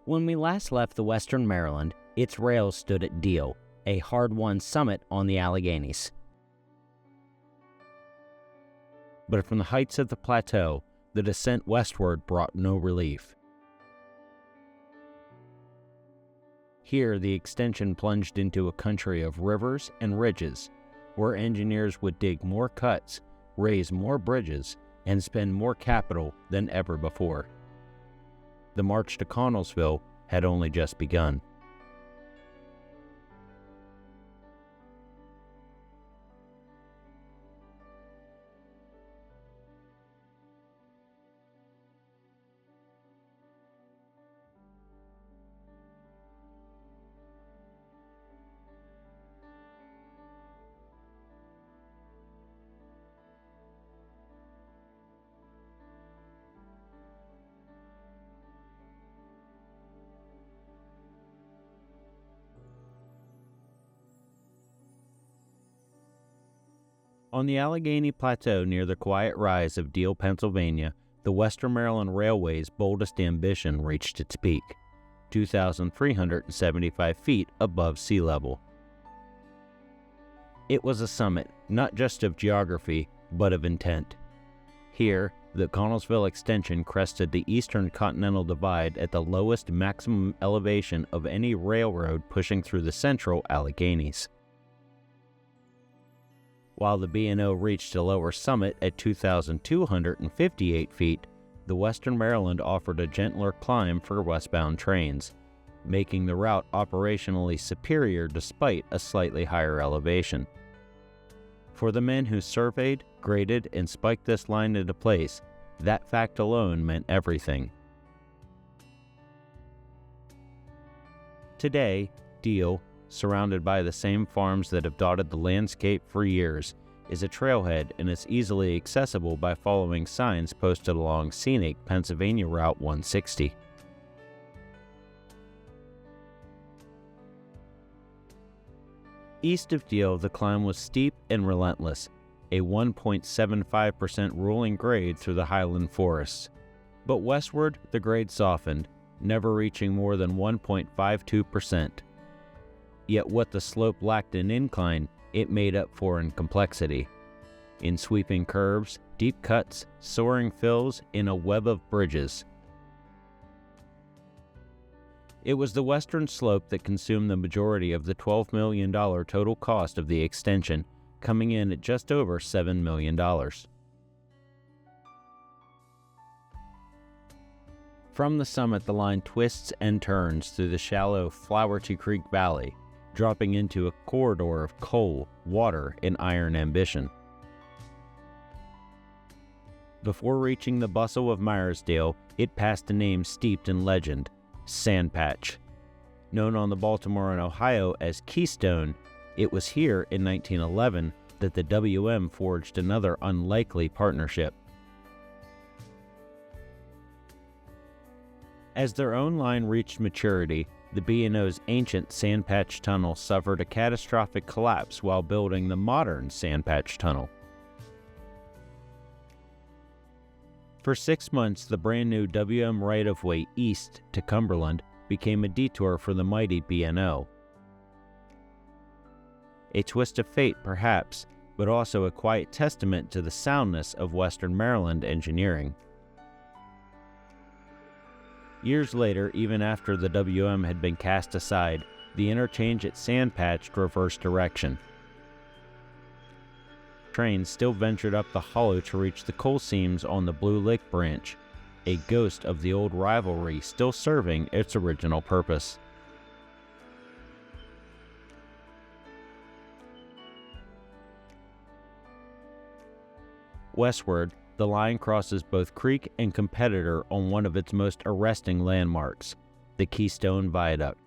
When we last left the Western Maryland, its rails stood at Deal, a hard-won summit on the Alleghenies. But from the heights of the plateau, the descent westward brought no relief. Here, the extension plunged into a country of rivers and ridges, where engineers would dig more cuts, raise more bridges, and spend more capital than ever before. The march to Connellsville had only just begun. On the Allegheny Plateau near the quiet rise of Deal, Pennsylvania, the Western Maryland Railway's boldest ambition reached its peak, 2,375 feet above sea level. It was a summit, not just of geography, but of intent. Here, the Connellsville extension crested the eastern continental divide at the lowest maximum elevation of any railroad pushing through the central Alleghenies. While the B&O reached a lower summit at 2,258 feet, the Western Maryland offered a gentler climb for westbound trains, making the route operationally superior despite a slightly higher elevation. For the men who surveyed, graded, and spiked this line into place, that fact alone meant everything. Today, Deal, surrounded by the same farms that have dotted the landscape for years, is a trailhead and is easily accessible by following signs posted along SCENIC Pennsylvania Route 160. East of Deal, the climb was steep and relentless, a 1.75% rolling grade through the highland forests. But westward, the grade softened, never reaching more than 1.52%. Yet what the slope lacked in incline, it made up for in complexity. In sweeping curves, deep cuts, soaring fills, in a web of bridges. It was the western slope that consumed the majority of the $12 million total cost of the extension, coming in at just over $7 million. From the summit, the line twists and turns through the shallow Flowerty Creek Valley, dropping into a corridor of coal, water, and iron ambition. Before reaching the bustle of Myersdale, it passed a name steeped in legend, Sand Patch. Known on the Baltimore and Ohio as Keystone, it was here in 1911 that the WM forged another unlikely partnership. As their own line reached maturity, the B&O's ancient Sand Patch Tunnel suffered a catastrophic collapse while building the modern Sand Patch Tunnel. For 6 months, the brand-new WM right-of-way east to Cumberland became a detour for the mighty B&O. A twist of fate, perhaps, but also a quiet testament to the soundness of Western Maryland engineering. Years later, even after the WM had been cast aside, the interchange at Sand Patch reversed direction. Trains still ventured up the hollow to reach the coal seams on the Blue Lake branch, a ghost of the old Rivalry still serving its original purpose. Westward, the line crosses both creek and competitor on one of its most arresting landmarks, the Keystone Viaduct.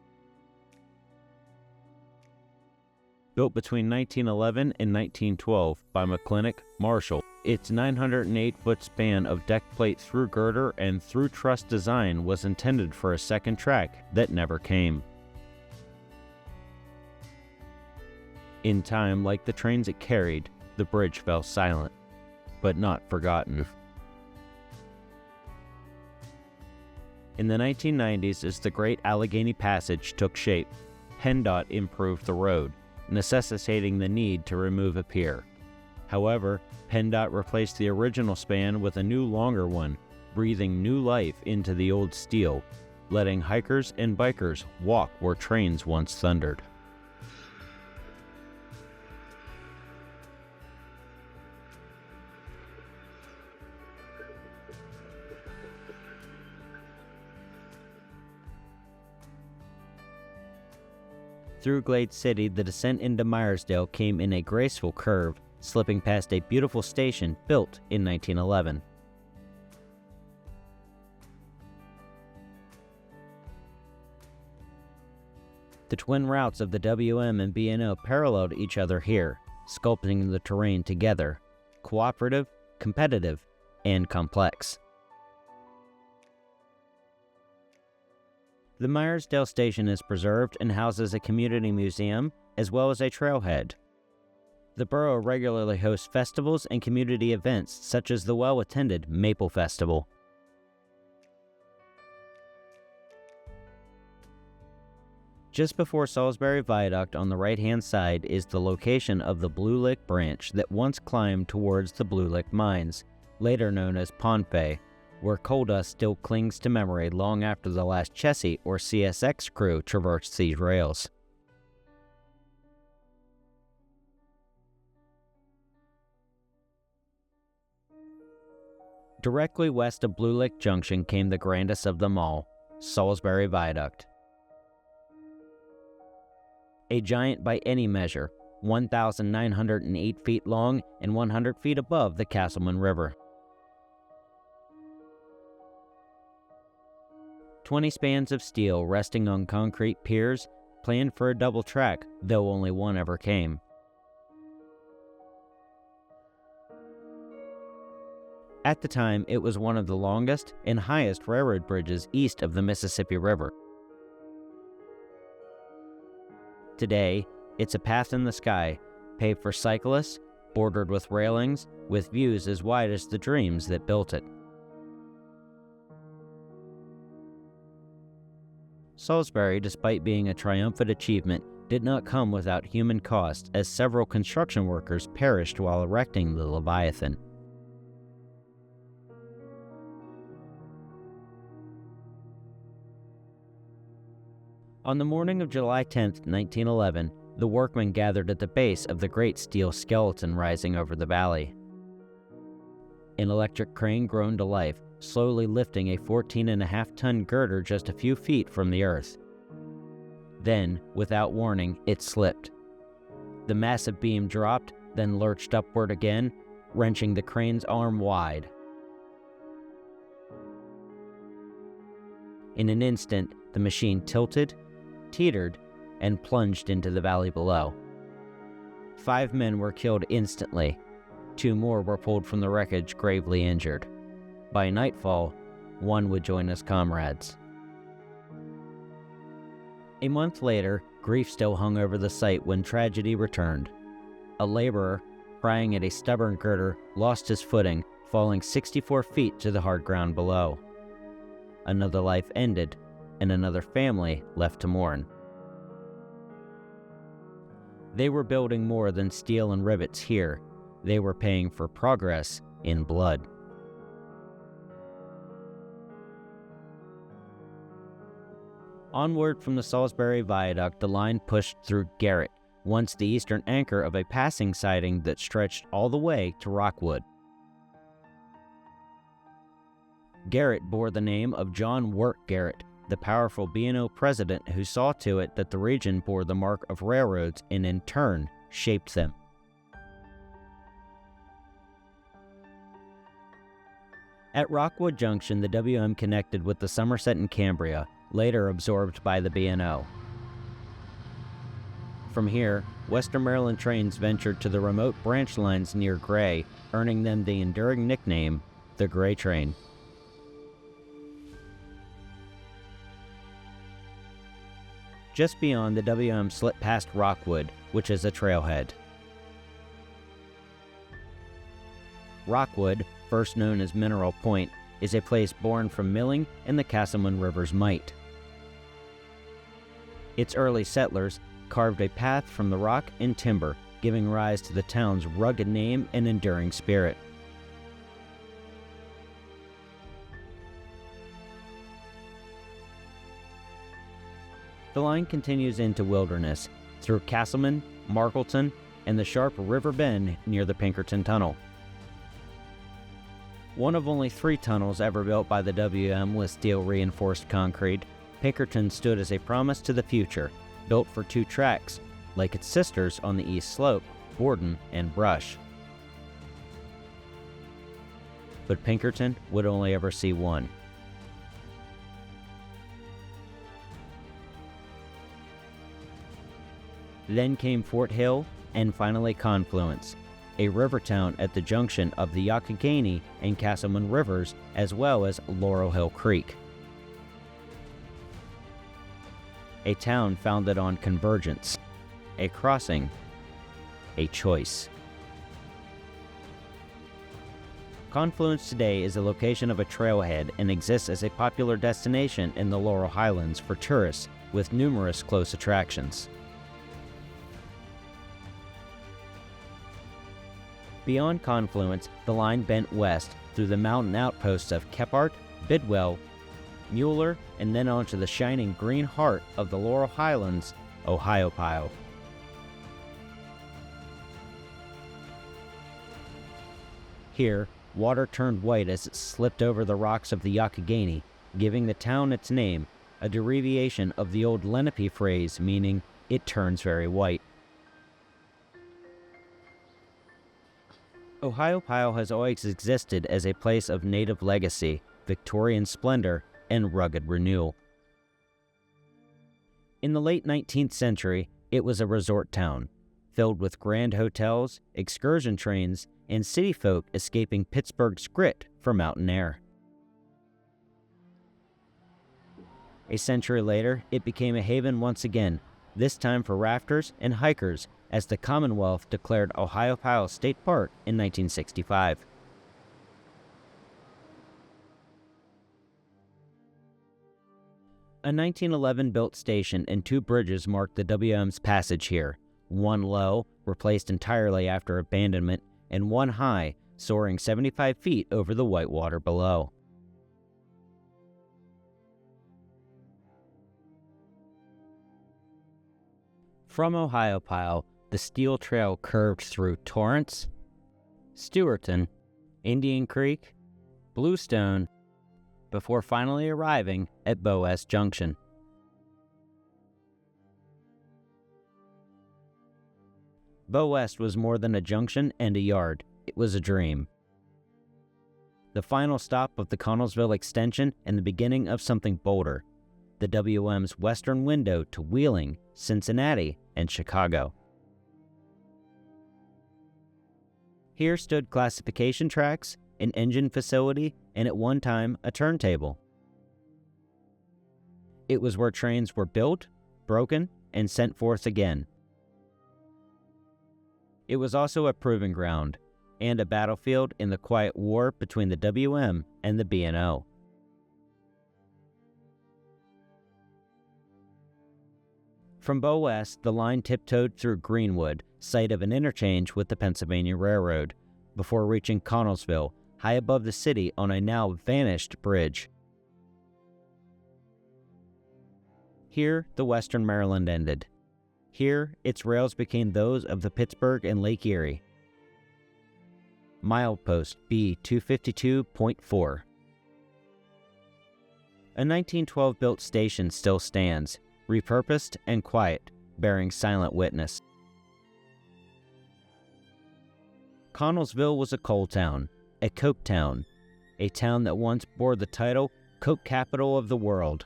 Built between 1911 and 1912 by McClintock Marshall, its 908-foot span of deck plate through girder and through truss design was intended for a second track that never came. In time, like the trains it carried, the bridge fell silent, but not forgotten. In the 1990s, as the Great Allegheny Passage took shape, PennDOT improved the road, necessitating the need to remove a pier. However, PennDOT replaced the original span with a new longer one, breathing new life into the old steel, letting hikers and bikers walk where trains once thundered. Through Glade City, the descent into Myersdale came in a graceful curve, slipping past a beautiful station built in 1911. The twin routes of the WM and B&O paralleled each other here, sculpting the terrain together, cooperative, competitive, and complex. The Myersdale station is preserved and houses a community museum as well as a trailhead. The borough regularly hosts festivals and community events such as the well-attended Maple Festival. Just before Salisbury Viaduct on the right-hand side is the location of the Blue Lick branch that once climbed towards the Blue Lick mines, later known as Pohnpei, where coal dust still clings to memory long after the last Chessie or CSX crew traversed these rails. Directly west of Blue Lick Junction came the grandest of them all, Salisbury Viaduct. A giant by any measure, 1,908 feet long and 100 feet above the Castleman River. 20 spans of steel resting on concrete piers, planned for a double track, though only one ever came. At the time, it was one of the longest and highest railroad bridges east of the Mississippi River. Today, it's a path in the sky, paved for cyclists, bordered with railings, with views as wide as the dreams that built it. Salisbury, despite being a triumphant achievement, did not come without human cost, as several construction workers perished while erecting the Leviathan. On the morning of July 10, 1911, the workmen gathered at the base of the great steel skeleton rising over the valley. An electric crane groaned to life, slowly lifting a 14.5-ton girder just a few feet from the earth. Then, without warning, it slipped. The massive beam dropped, then lurched upward again, wrenching the crane's arm wide. In an instant, the machine tilted, teetered, and plunged into the valley below. 5 men were killed instantly. 2 more were pulled from the wreckage gravely injured. By nightfall, 1 would join his comrades. A month later, grief still hung over the site when tragedy returned. A laborer, prying at a stubborn girder, lost his footing, falling 64 feet to the hard ground below. Another life ended, and another family left to mourn. They were building more than steel and rivets here. They were paying for progress in blood. Onward from the Salisbury Viaduct, the line pushed through Garrett, once the eastern anchor of a passing siding that stretched all the way to Rockwood. Garrett bore the name of John Wirt Garrett, the powerful B&O president who saw to it that the region bore the mark of railroads and in turn shaped them. At Rockwood Junction, the WM connected with the Somerset and Cambria, later absorbed by the B&O. From here, Western Maryland trains ventured to the remote branch lines near Gray, earning them the enduring nickname, the Gray Train. Just beyond, the WM slipped past Rockwood, which is a trailhead. Rockwood, first known as Mineral Point, is a place born from milling and the Castleman River's might. Its early settlers carved a path from the rock and timber, giving rise to the town's rugged name and enduring spirit. The line continues into wilderness, through Castleman, Markleton, and the sharp river bend near the Pinkerton Tunnel. One of only 3 tunnels ever built by the WM with steel-reinforced concrete, Pinkerton stood as a promise to the future, built for 2 tracks, like its sisters on the east slope, Borden and Brush. But Pinkerton would only ever see one. Then came Fort Hill, and finally Confluence, a river town at the junction of the Youghiogheny and Castleman Rivers, as well as Laurel Hill Creek. A town founded on convergence, a crossing, a choice. Confluence today is the location of a trailhead and exists as a popular destination in the Laurel Highlands for tourists, with numerous close attractions. Beyond Confluence, the line bent west through the mountain outposts of Kephart, Bidwell, Mueller, and then onto the shining green heart of the Laurel Highlands, Ohiopyle. Here, water turned white as it slipped over the rocks of the Youghiogheny, giving the town its name, a derivation of the old Lenape phrase meaning, "it turns very white." Ohiopyle has always existed as a place of native legacy, Victorian splendor, and rugged renewal. In the late 19th century, it was a resort town, filled with grand hotels, excursion trains, and city folk escaping Pittsburgh's grit for mountain air. A century later, it became a haven once again, this time for rafters and hikers, as the Commonwealth declared Ohiopyle State Park in 1965. A 1911-built station and 2 bridges marked the WM's passage here, one low, replaced entirely after abandonment, and one high, soaring 75 feet over the whitewater below. From Ohiopyle, the steel trail curved through Torrance, Stewarton, Indian Creek, Bluestone, before finally arriving at Boaz Junction. Boaz was more than a junction and a yard. It was a dream. The final stop of the Connellsville extension and the beginning of something bolder, the WM's western window to Wheeling, Cincinnati, and Chicago. Here stood classification tracks, an engine facility, and at one time a turntable. It was where trains were built, broken, and sent forth again. It was also a proving ground and a battlefield in the quiet war between the WM and the B&O. From Boaz, the line tiptoed through Greenwood, site of an interchange with the Pennsylvania Railroad, before reaching Connellsville, high above the city on a now vanished bridge. Here, the Western Maryland ended. Here, its rails became those of the Pittsburgh and Lake Erie. Milepost B-252.4. A 1912-built station still stands, repurposed and quiet, bearing silent witness. Connellsville was a coal town, a coke town, a town that once bore the title Coke Capital of the World.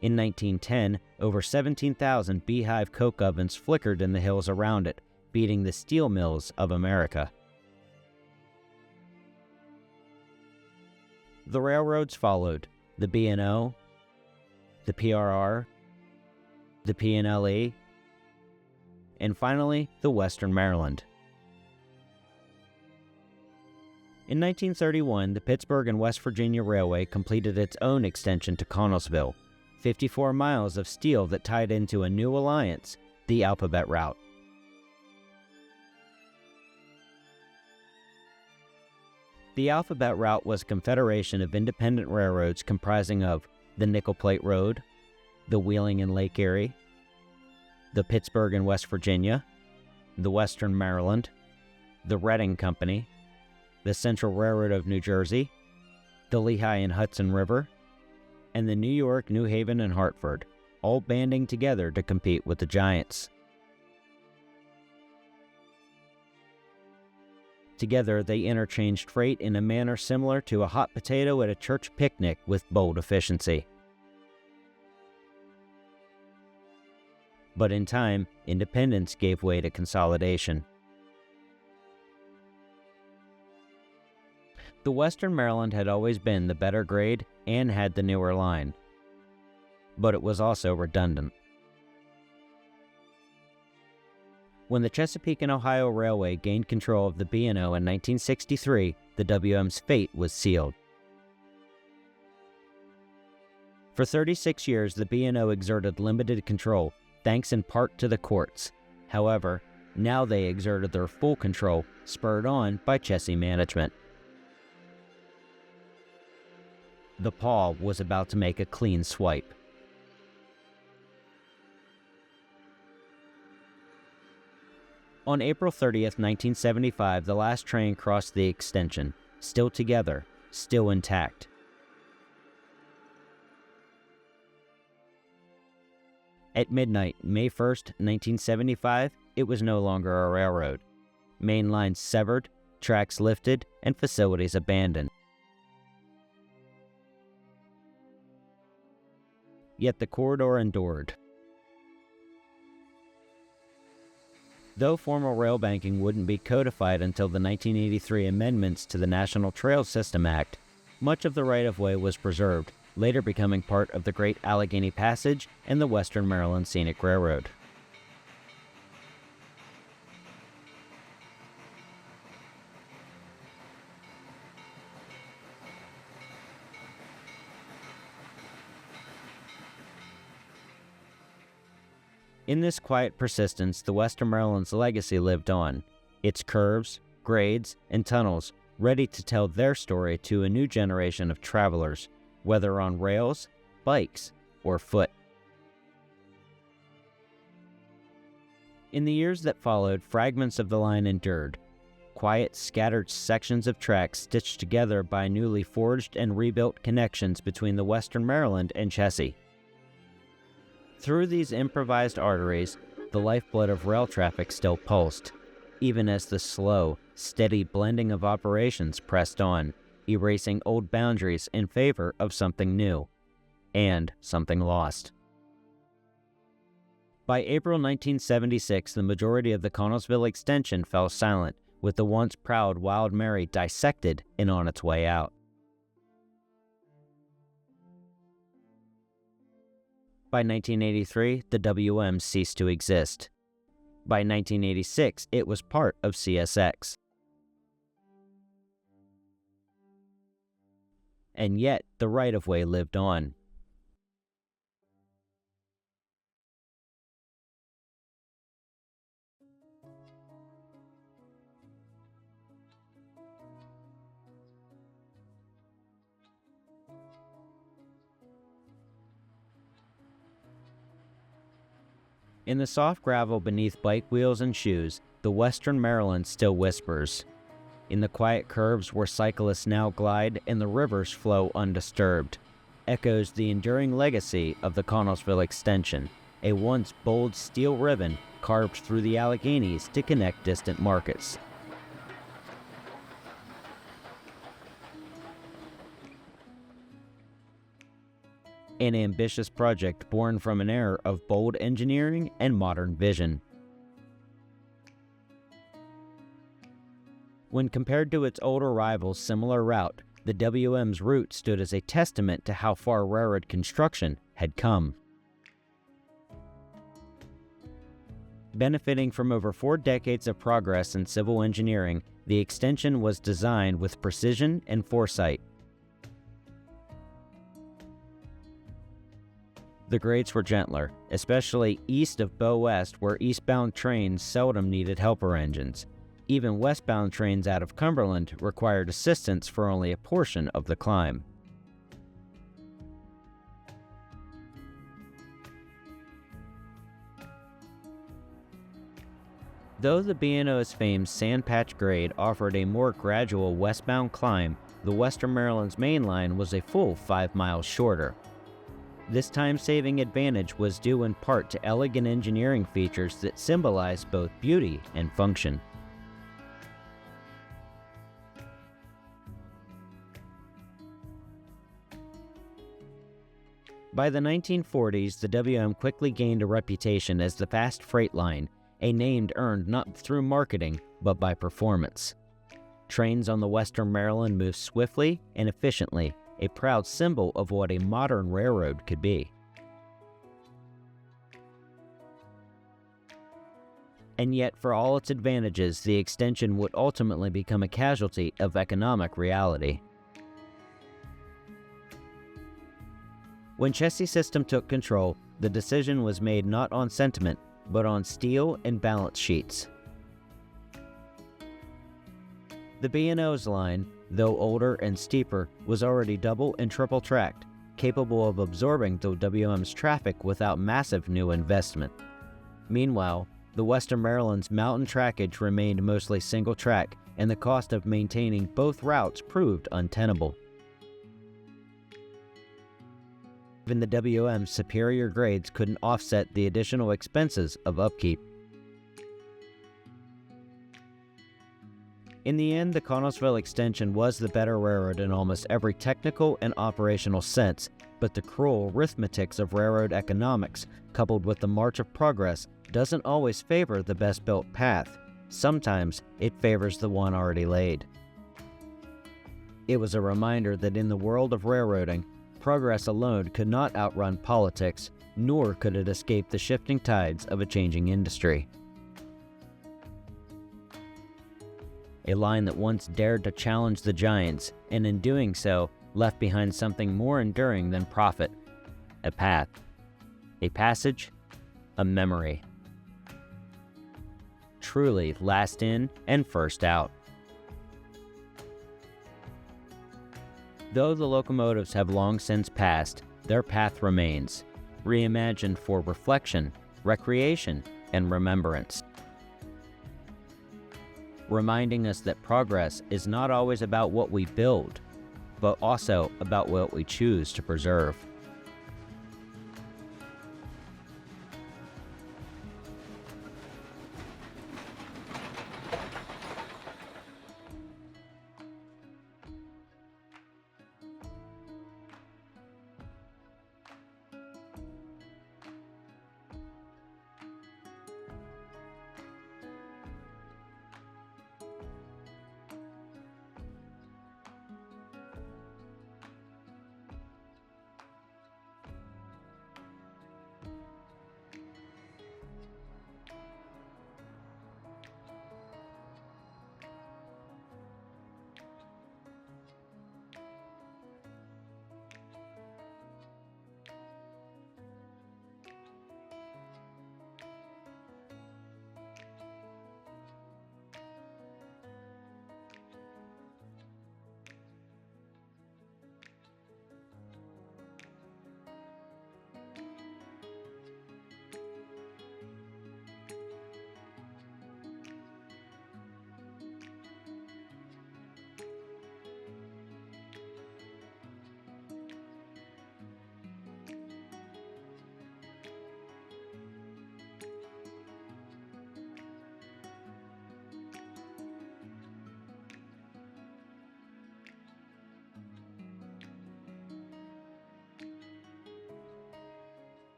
In 1910, over 17,000 beehive coke ovens flickered in the hills around it, beating the steel mills of America. The railroads followed, the B&O, the PRR, the PNLE, and finally the Western Maryland. In 1931, the Pittsburgh and West Virginia Railway completed its own extension to Connellsville, 54 miles of steel that tied into a new alliance, the Alphabet Route. The Alphabet Route was a confederation of independent railroads comprising of the Nickel Plate Road, the Wheeling and Lake Erie, the Pittsburgh and West Virginia, the Western Maryland, the Reading Company, the Central Railroad of New Jersey, the Lehigh and Hudson River, and the New York, New Haven, and Hartford, all banding together to compete with the giants. Together, they interchanged freight in a manner similar to a hot potato at a church picnic with bold efficiency. But in time, independence gave way to consolidation. The Western Maryland had always been the better grade and had the newer line, but it was also redundant. When the Chesapeake and Ohio Railway gained control of the B&O in 1963, the WM's fate was sealed. For 36 years, the B&O exerted limited control, thanks in part to the courts. However, now they exerted their full control, spurred on by Chessie management. The paw was about to make a clean swipe. On April 30th, 1975, the last train crossed the extension, still together, still intact. At midnight, May 1st, 1975, it was no longer a railroad. Main lines severed, tracks lifted, and facilities abandoned. Yet the corridor endured. Though formal rail banking wouldn't be codified until the 1983 amendments to the National Trail System Act, much of the right-of-way was preserved, later becoming part of the Great Allegheny Passage and the Western Maryland Scenic Railroad. In this quiet persistence, the Western Maryland's legacy lived on, its curves, grades, and tunnels ready to tell their story to a new generation of travelers, whether on rails, bikes, or foot. In the years that followed, fragments of the line endured, quiet, scattered sections of tracks stitched together by newly forged and rebuilt connections between the Western Maryland and Chessie. Through these improvised arteries, the lifeblood of rail traffic still pulsed, even as the slow, steady blending of operations pressed on, erasing old boundaries in favor of something new, and something lost. By April 1976, the majority of the Connellsville extension fell silent, with the once proud Wild Mary dissected and on its way out. By 1983, the WM ceased to exist. By 1986, it was part of CSX. And yet, the right-of-way lived on. In the soft gravel beneath bike wheels and shoes, the Western Maryland still whispers. In the quiet curves where cyclists now glide and the rivers flow undisturbed, echoes the enduring legacy of the Connellsville extension, a once bold steel ribbon carved through the Alleghenies to connect distant markets. An ambitious project born from an era of bold engineering and modern vision. When compared to its older rival's similar route, the WM's route stood as a testament to how far railroad construction had come. Benefiting from over 4 decades of progress in civil engineering, the extension was designed with precision and foresight. The grades were gentler, especially east of Boaz, where eastbound trains seldom needed helper engines. Even westbound trains out of Cumberland required assistance for only a portion of the climb. Though the B&O's famed Sandpatch grade offered a more gradual westbound climb, the Western Maryland's main line was a full 5 miles shorter. This time-saving advantage was due in part to elegant engineering features that symbolized both beauty and function. By the 1940s, the WM quickly gained a reputation as the fast freight line, a name earned not through marketing, but by performance. Trains on the Western Maryland moved swiftly and efficiently, a proud symbol of what a modern railroad could be. And yet, for all its advantages, the extension would ultimately become a casualty of economic reality. When Chessie System took control, the decision was made not on sentiment, but on steel and balance sheets. The B&O's line, though older and steeper, was already double and triple tracked, capable of absorbing the WM's traffic without massive new investment. Meanwhile, the Western Maryland's mountain trackage remained mostly single track, and the cost of maintaining both routes proved untenable. Even the WM's superior grades couldn't offset the additional expenses of upkeep. In the end, the Connellsville extension was the better railroad in almost every technical and operational sense, but the cruel arithmetics of railroad economics, coupled with the march of progress, doesn't always favor the best-built path. Sometimes it favors the one already laid. It was a reminder that in the world of railroading, progress alone could not outrun politics, nor could it escape the shifting tides of a changing industry. A line that once dared to challenge the giants, and in doing so, left behind something more enduring than profit: a path, a passage, a memory. Truly last in and first out. Though the locomotives have long since passed, their path remains, reimagined for reflection, recreation, and remembrance. Reminding us that progress is not always about what we build, but also about what we choose to preserve.